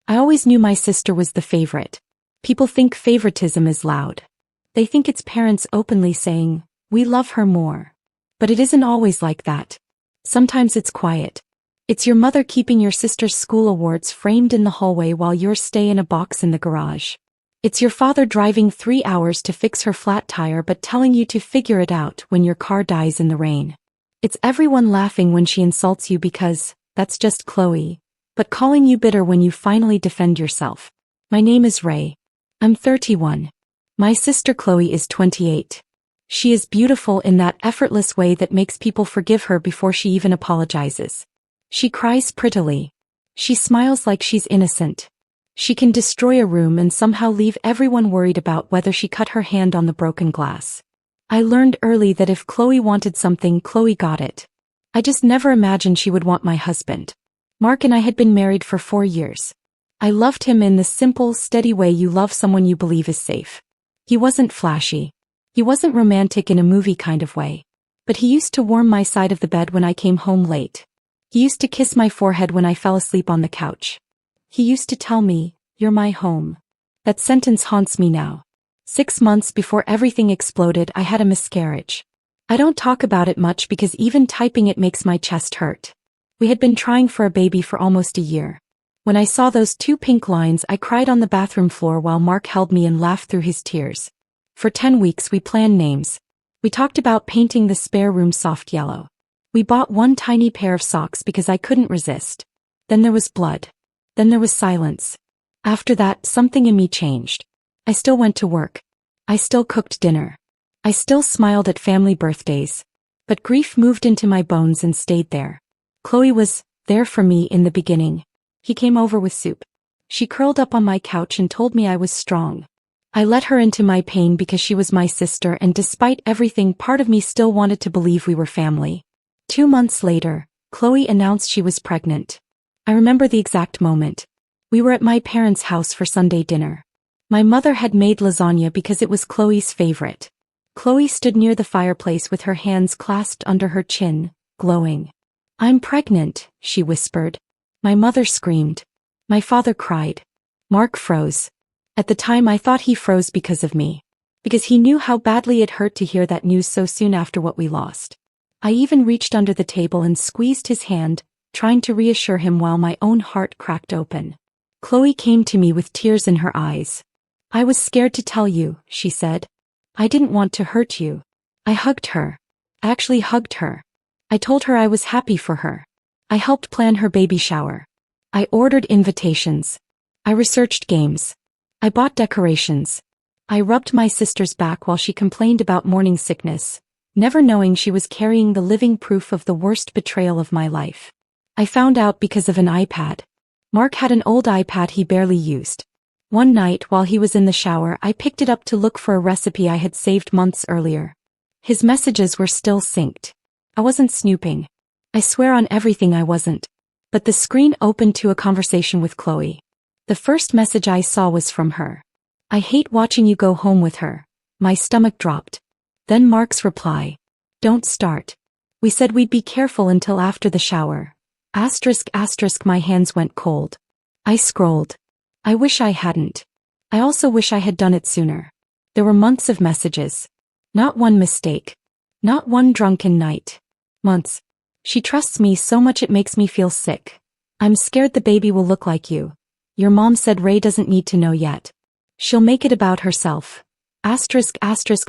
I always knew my sister was the favorite. People think favoritism is loud. They think it's parents openly saying, "We love her more." But it isn't always like that. Sometimes it's quiet. It's your mother keeping your sister's school awards framed in the hallway while yours stay in a box in the garage. It's your father driving 3 hours to fix her flat tire but telling you to figure it out when your car dies in the rain. It's everyone laughing when she insults you because, "That's just Chloe," but calling you bitter when you finally defend yourself. My name is Ray. I'm 31. My sister Chloe is 28. She is beautiful in that effortless way that makes people forgive her before she even apologizes. She cries prettily. She smiles like she's innocent. She can destroy a room and somehow leave everyone worried about whether she cut her hand on the broken glass. I learned early that if Chloe wanted something, Chloe got it. I just never imagined she would want my husband. Mark and I had been married for 4 years. I loved him in the simple, steady way you love someone you believe is safe. He wasn't flashy. He wasn't romantic in a movie kind of way. But he used to warm my side of the bed when I came home late. He used to kiss my forehead when I fell asleep on the couch. He used to tell me, "You're my home." That sentence haunts me now. 6 months before everything exploded, I had a miscarriage. I don't talk about it much because even typing it makes my chest hurt. We had been trying for a baby for almost a year. When I saw those 2 pink lines, I cried on the bathroom floor while Mark held me and laughed through his tears. For 10 weeks we planned names. We talked about painting the spare room soft yellow. We bought one tiny pair of socks because I couldn't resist. Then there was blood. Then there was silence. After that, something in me changed. I still went to work. I still cooked dinner. I still smiled at family birthdays. But grief moved into my bones and stayed there. Chloe was there for me in the beginning. He came over with soup. She curled up on my couch and told me I was strong. I let her into my pain because she was my sister, and despite everything, part of me still wanted to believe we were family. 2 months later, Chloe announced she was pregnant. I remember the exact moment. We were at my parents' house for Sunday dinner. My mother had made lasagna because it was Chloe's favorite. Chloe stood near the fireplace with her hands clasped under her chin, glowing. "I'm pregnant," she whispered. My mother screamed. My father cried. Mark froze. At the time I thought he froze because of me. Because he knew how badly it hurt to hear that news so soon after what we lost. I even reached under the table and squeezed his hand, trying to reassure him while my own heart cracked open. Chloe came to me with tears in her eyes. "I was scared to tell you," she said. "I didn't want to hurt you." I hugged her. I actually hugged her. I told her I was happy for her. I helped plan her baby shower. I ordered invitations. I researched games. I bought decorations. I rubbed my sister's back while she complained about morning sickness, never knowing she was carrying the living proof of the worst betrayal of my life. I found out because of an iPad. Mark had an old iPad he barely used. One night while he was in the shower, I picked it up to look for a recipe I had saved months earlier. His messages were still synced. I wasn't snooping. I swear on everything I wasn't. But the screen opened to a conversation with Chloe. The first message I saw was from her. "I hate watching you go home with her." My stomach dropped. Then Mark's reply. "Don't start. We said we'd be careful until after the shower." ***, my hands went cold. I scrolled. I wish I hadn't. I also wish I had done it sooner. There were months of messages. Not one mistake. Not one drunken night. Months. "She trusts me so much it makes me feel sick. I'm scared the baby will look like you. Your mom said Ray doesn't need to know yet. She'll make it about herself. ***,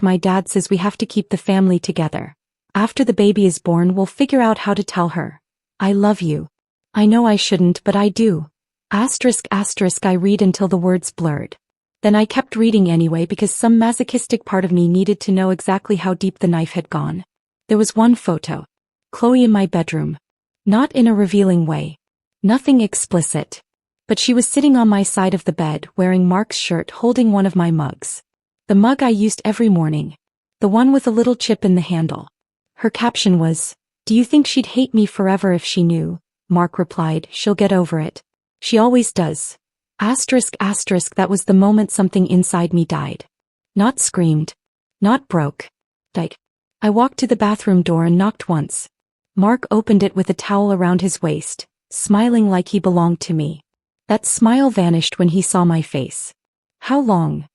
my dad says we have to keep the family together. After the baby is born, we'll figure out how to tell her. I love you. I know I shouldn't, but I do. I read until the words blurred. Then I kept reading anyway because some masochistic part of me needed to know exactly how deep the knife had gone. There was one photo. Chloe in my bedroom. Not in a revealing way. Nothing explicit. But she was sitting on my side of the bed wearing Mark's shirt, holding one of my mugs. The mug I used every morning. The one with a little chip in the handle. Her caption was, "Do you think she'd hate me forever if she knew?" Mark replied, "She'll get over it. She always does." That was the moment something inside me died. Not screamed. Not broke. Like. I walked to the bathroom door and knocked once. Mark opened it with a towel around his waist, smiling like he belonged to me. That smile vanished when he saw my face. How long?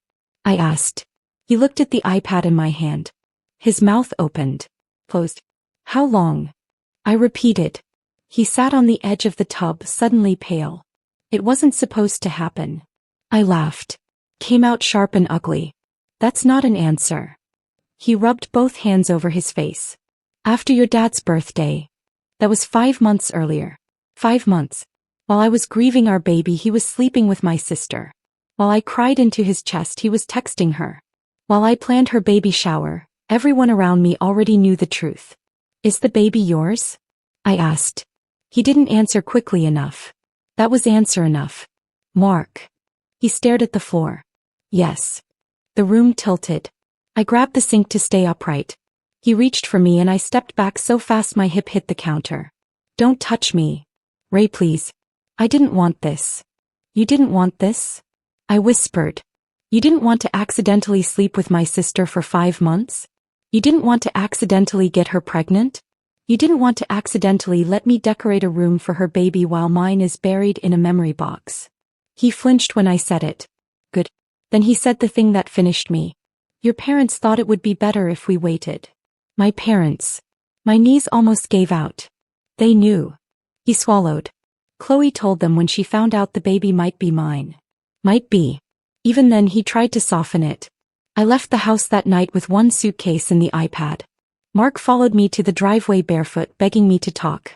I asked. He looked at the iPad in my hand. His mouth opened, closed. How long? I repeated. He sat on the edge of the tub, suddenly pale. It wasn't supposed to happen. I laughed. Came out sharp and ugly. That's not an answer. He rubbed both hands over his face. After your dad's birthday. That was 5 months earlier. 5 months. While I was grieving our baby, he was sleeping with my sister. While I cried into his chest, he was texting her. While I planned her baby shower, everyone around me already knew the truth. Is the baby yours? I asked. He didn't answer quickly enough. That was answer enough. Mark. He stared at the floor. Yes. The room tilted. I grabbed the sink to stay upright. He reached for me and I stepped back so fast my hip hit the counter. Don't touch me. Ray, please. I didn't want this. You didn't want this? I whispered. You didn't want to accidentally sleep with my sister for 5 months? You didn't want to accidentally get her pregnant? You didn't want to accidentally let me decorate a room for her baby while mine is buried in a memory box. He flinched when I said it. Good. Then he said the thing that finished me. Your parents thought it would be better if we waited. My parents. My knees almost gave out. They knew. He swallowed. Chloe told them when she found out the baby might be mine. Might be. Even then he tried to soften it. I left the house that night with one suitcase and the iPad. Mark followed me to the driveway barefoot, begging me to talk.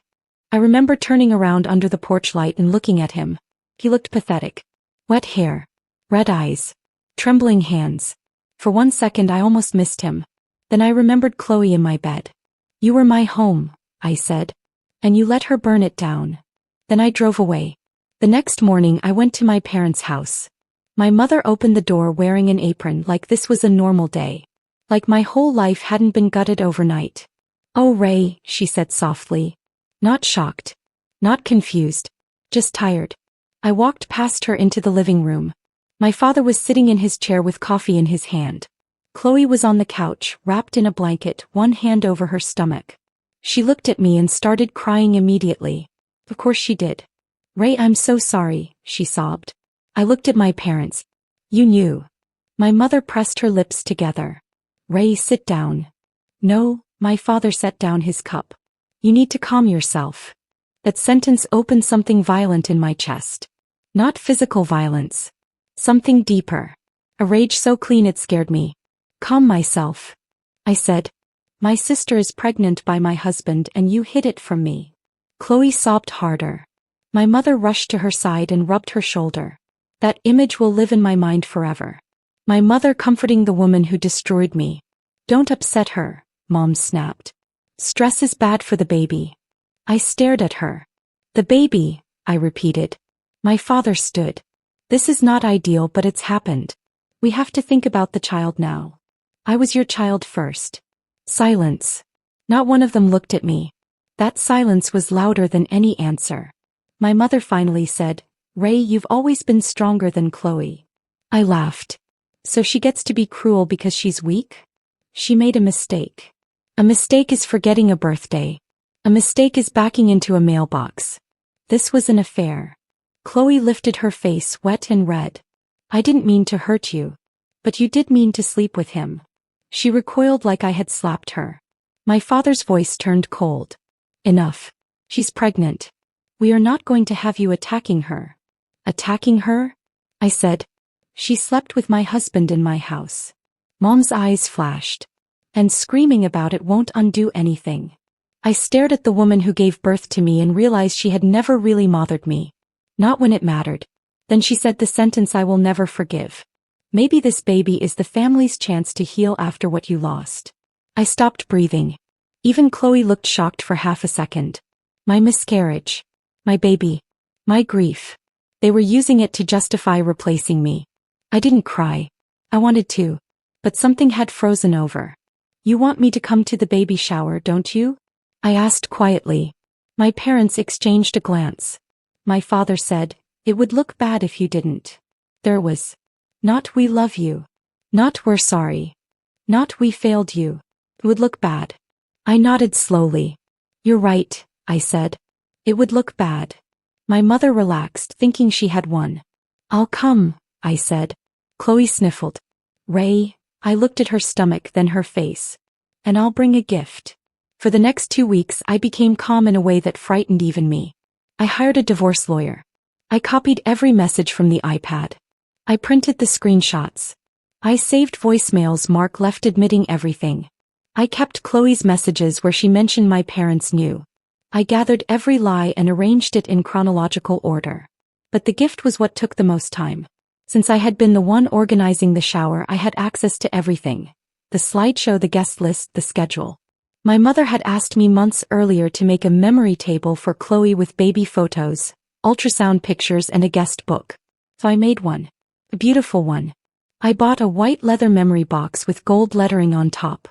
I remember turning around under the porch light and looking at him. He looked pathetic. Wet hair. Red eyes. Trembling hands. For 1 second I almost missed him. Then I remembered Chloe in my bed. You were my home, I said. And you let her burn it down. Then I drove away. The next morning I went to my parents' house. My mother opened the door wearing an apron like this was a normal day. Like my whole life hadn't been gutted overnight. Oh Ray, she said softly. Not shocked. Not confused. Just tired. I walked past her into the living room. My father was sitting in his chair with coffee in his hand. Chloe was on the couch, wrapped in a blanket, one hand over her stomach. She looked at me and started crying immediately. Of course she did. Ray, I'm so sorry, she sobbed. I looked at my parents. You knew. My mother pressed her lips together. Ray, sit down. No, my father set down his cup. You need to calm yourself. That sentence opened something violent in my chest. Not physical violence. Something deeper. A rage so clean it scared me. Calm myself. I said. My sister is pregnant by my husband and you hid it from me. Chloe sobbed harder. My mother rushed to her side and rubbed her shoulder. That image will live in my mind forever. My mother comforting the woman who destroyed me. Don't upset her, Mom snapped. Stress is bad for the baby. I stared at her. The baby, I repeated. My father stood. This is not ideal, but it's happened. We have to think about the child now. I was your child first. Silence. Not one of them looked at me. That silence was louder than any answer. My mother finally said, Ray, you've always been stronger than Chloe. I laughed. So she gets to be cruel because she's weak? She made a mistake. A mistake is forgetting a birthday. A mistake is backing into a mailbox. This was an affair. Chloe lifted her face, wet and red. I didn't mean to hurt you. But you did mean to sleep with him. She recoiled like I had slapped her. My father's voice turned cold. Enough. She's pregnant. We are not going to have you attacking her. Attacking her? I said. She slept with my husband in my house. Mom's eyes flashed. And screaming about it won't undo anything. I stared at the woman who gave birth to me and realized she had never really mothered me. Not when it mattered. Then she said the sentence I will never forgive. Maybe this baby is the family's chance to heal after what you lost. I stopped breathing. Even Chloe looked shocked for half a second. My miscarriage. My baby. My grief. They were using it to justify replacing me. I didn't cry. I wanted to. But something had frozen over. You want me to come to the baby shower, don't you? I asked quietly. My parents exchanged a glance. My father said, it would look bad if you didn't. There was. Not we love you. Not we're sorry. Not we failed you. It would look bad. I nodded slowly. You're right, I said. It would look bad. My mother relaxed, thinking she had won. I'll come, I said. Chloe sniffled. Ray, I looked at her stomach, then her face. And I'll bring a gift. For the next 2 weeks I became calm in a way that frightened even me. I hired a divorce lawyer. I copied every message from the iPad. I printed the screenshots. I saved voicemails Mark left admitting everything. I kept Chloe's messages where she mentioned my parents knew. I gathered every lie and arranged it in chronological order. But the gift was what took the most time. Since I had been the one organizing the shower, I had access to everything. The slideshow, the guest list, the schedule. My mother had asked me months earlier to make a memory table for Chloe with baby photos, ultrasound pictures and a guest book. So I made one. A beautiful one. I bought a white leather memory box with gold lettering on top.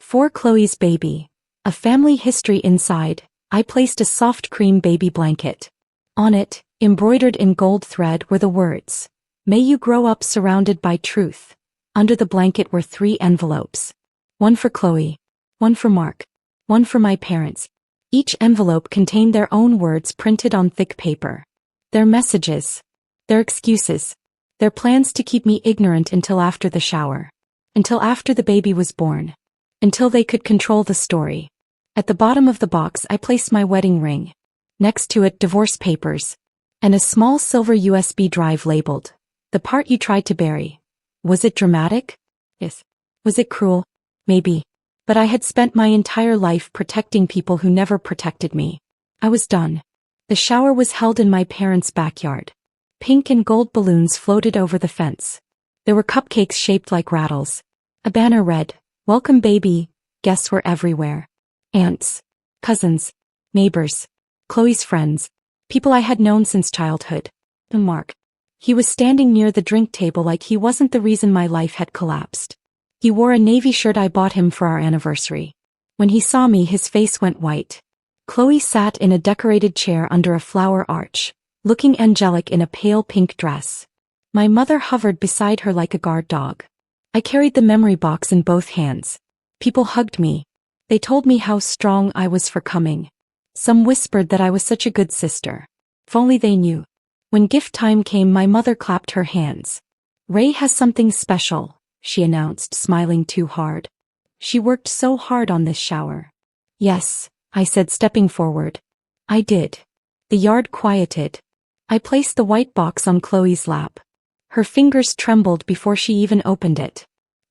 For Chloe's baby. A family history inside. I placed a soft cream baby blanket. On it, embroidered in gold thread, were the words, "May you grow up surrounded by truth." Under the blanket were 3 envelopes. One for Chloe. One for Mark. One for my parents. Each envelope contained their own words printed on thick paper. Their messages. Their excuses. Their plans to keep me ignorant until after the shower. Until after the baby was born. Until they could control the story. At the bottom of the box I placed my wedding ring. Next to it, divorce papers. And a small silver USB drive labeled, "The part you tried to bury." Was it dramatic? Yes. Was it cruel? Maybe. But I had spent my entire life protecting people who never protected me. I was done. The shower was held in my parents' backyard. Pink and gold balloons floated over the fence. There were cupcakes shaped like rattles. A banner read, "Welcome baby." Guests were everywhere. Aunts, cousins, neighbors, Chloe's friends, people I had known since childhood. And Mark. He was standing near the drink table like he wasn't the reason my life had collapsed. He wore a navy shirt I bought him for our anniversary. When he saw me, his face went white. Chloe sat in a decorated chair under a flower arch, looking angelic in a pale pink dress. My mother hovered beside her like a guard dog. I carried the memory box in both hands. People hugged me. They told me how strong I was for coming. Some whispered that I was such a good sister. If only they knew. When gift time came, my mother clapped her hands. "Ray has something special," she announced, smiling too hard. "She worked so hard on this shower." "Yes," I said, stepping forward. "I did." The yard quieted. I placed the white box on Chloe's lap. Her fingers trembled before she even opened it.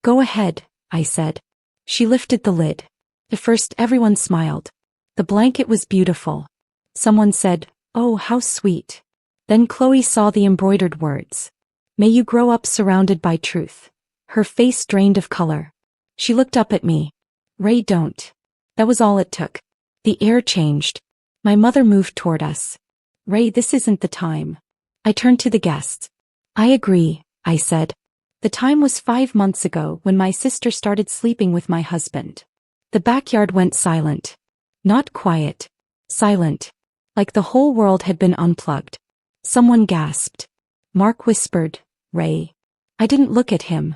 "Go ahead," I said. She lifted the lid. At first everyone smiled. The blanket was beautiful. Someone said, "Oh, how sweet." Then Chloe saw the embroidered words. "May you grow up surrounded by truth." Her face drained of color. She looked up at me. "Ray, don't." That was all it took. The air changed. My mother moved toward us. "Ray, this isn't the time." I turned to the guests. "I agree," I said. "The time was 5 months ago when my sister started sleeping with my husband." The backyard went silent. Not quiet. Silent. Like the whole world had been unplugged. Someone gasped. Mark whispered, "Ray." I didn't look at him.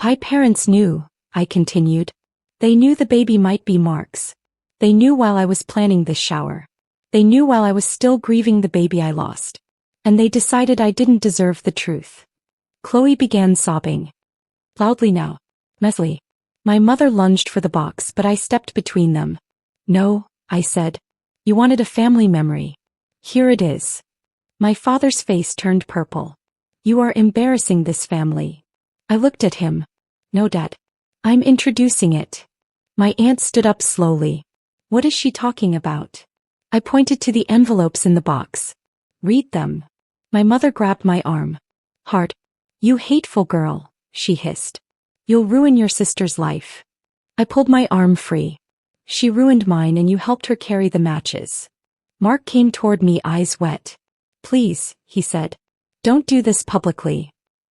"My parents knew," I continued. "They knew the baby might be Mark's. They knew while I was planning this shower. They knew while I was still grieving the baby I lost. And they decided I didn't deserve the truth." Chloe began sobbing. Loudly now. Messily. My mother lunged for the box, but I stepped between them. "No," I said. "You wanted a family memory. Here it is." My father's face turned purple. "You are embarrassing this family." I looked at him. "No, Dad. I'm introducing it." My aunt stood up slowly. "What is she talking about?" I pointed to the envelopes in the box. "Read them." My mother grabbed my arm. "Heart. You hateful girl," she hissed. "You'll ruin your sister's life." I pulled my arm free. "She ruined mine and you helped her carry the matches." Mark came toward me, eyes wet. "Please," he said. "Don't do this publicly."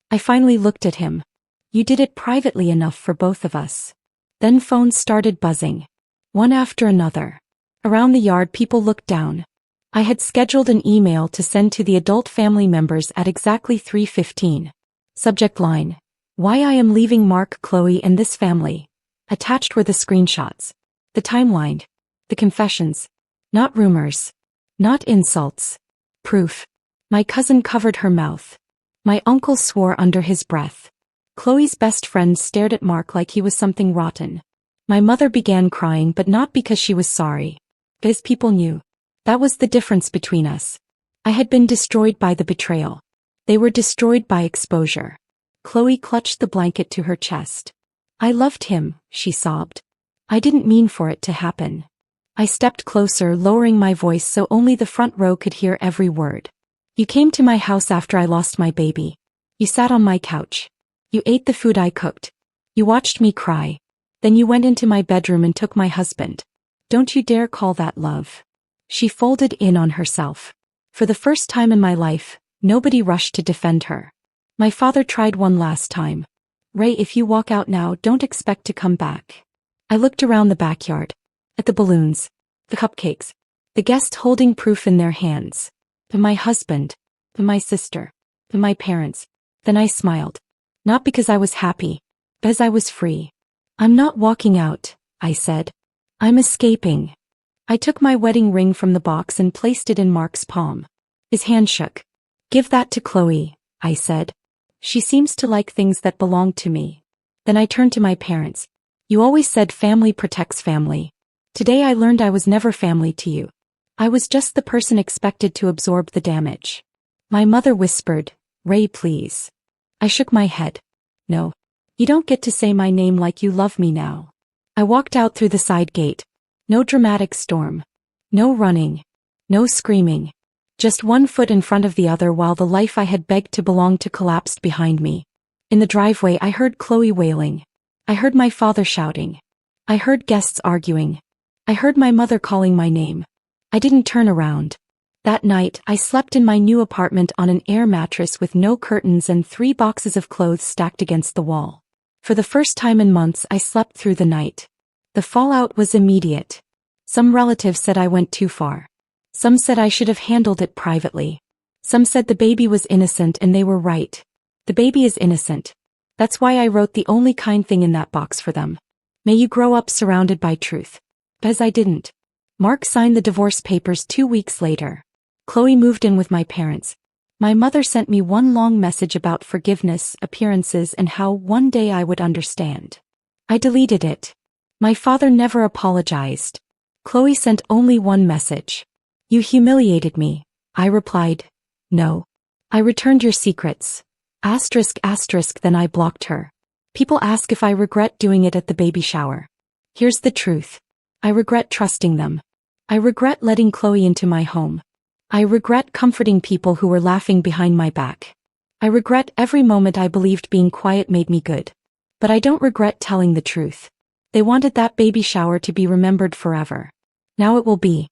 I finally looked at him. "You did it privately enough for both of us." Then phones started buzzing. One after another. Around the yard people looked down. I had scheduled an email to send to the adult family members at exactly 3:15. Subject line: "Why I am leaving Mark, Chloe, and this family." Attached were the screenshots. The timeline. The confessions. Not rumors. Not insults. Proof. My cousin covered her mouth. My uncle swore under his breath. Chloe's best friend stared at Mark like he was something rotten. My mother began crying, but not because she was sorry. Because people knew. That was the difference between us. I had been destroyed by the betrayal. They were destroyed by exposure. Chloe clutched the blanket to her chest. I loved him, she sobbed. I didn't mean for it to happen. I stepped closer, lowering my voice so only the front row could hear every word. You came to my house after I lost my baby. You sat on my couch. You ate the food I cooked. You watched me cry. Then you went into my bedroom and took my husband. Don't you dare call that love. She folded in on herself. For the first time in my life, nobody rushed to defend her. My father tried one last time. Ray, if you walk out now, don't expect to come back. I looked around the backyard. At the balloons. The cupcakes. The guests holding proof in their hands. To my husband. To my sister. To my parents. Then I smiled. Not because I was happy. Because I was free. I'm not walking out, I said. I'm escaping. I took my wedding ring from the box and placed it in Mark's palm. His hand shook. Give that to Chloe, I said. She seems to like things that belong to me. Then I turned to my parents. You always said family protects family. Today I learned I was never family to you. I was just the person expected to absorb the damage. My mother whispered, Ray, please. I shook my head. No. You don't get to say my name like you love me now. I walked out through the side gate. No dramatic storm. No running. No screaming. Just one foot in front of the other while the life I had begged to belong to collapsed behind me. In the driveway I heard Chloe wailing. I heard my father shouting. I heard guests arguing. I heard my mother calling my name. I didn't turn around. That night, I slept in my new apartment on an air mattress with no curtains and 3 boxes of clothes stacked against the wall. For the first time in months, I slept through the night. The fallout was immediate. Some relatives said I went too far. Some said I should have handled it privately. Some said the baby was innocent, and they were right. The baby is innocent. That's why I wrote the only kind thing in that box for them. May you grow up surrounded by truth. Because I didn't. Mark signed the divorce papers 2 weeks later. Chloe moved in with my parents. My mother sent me one long message about forgiveness, appearances, and how one day I would understand. I deleted it. My father never apologized. Chloe sent only one message. You humiliated me. I replied, no. I returned your secrets. Asterisk asterisk, then I blocked her. People ask if I regret doing it at the baby shower. Here's the truth. I regret trusting them. I regret letting Chloe into my home. I regret comforting people who were laughing behind my back. I regret every moment I believed being quiet made me good. But I don't regret telling the truth. They wanted that baby shower to be remembered forever. Now it will be.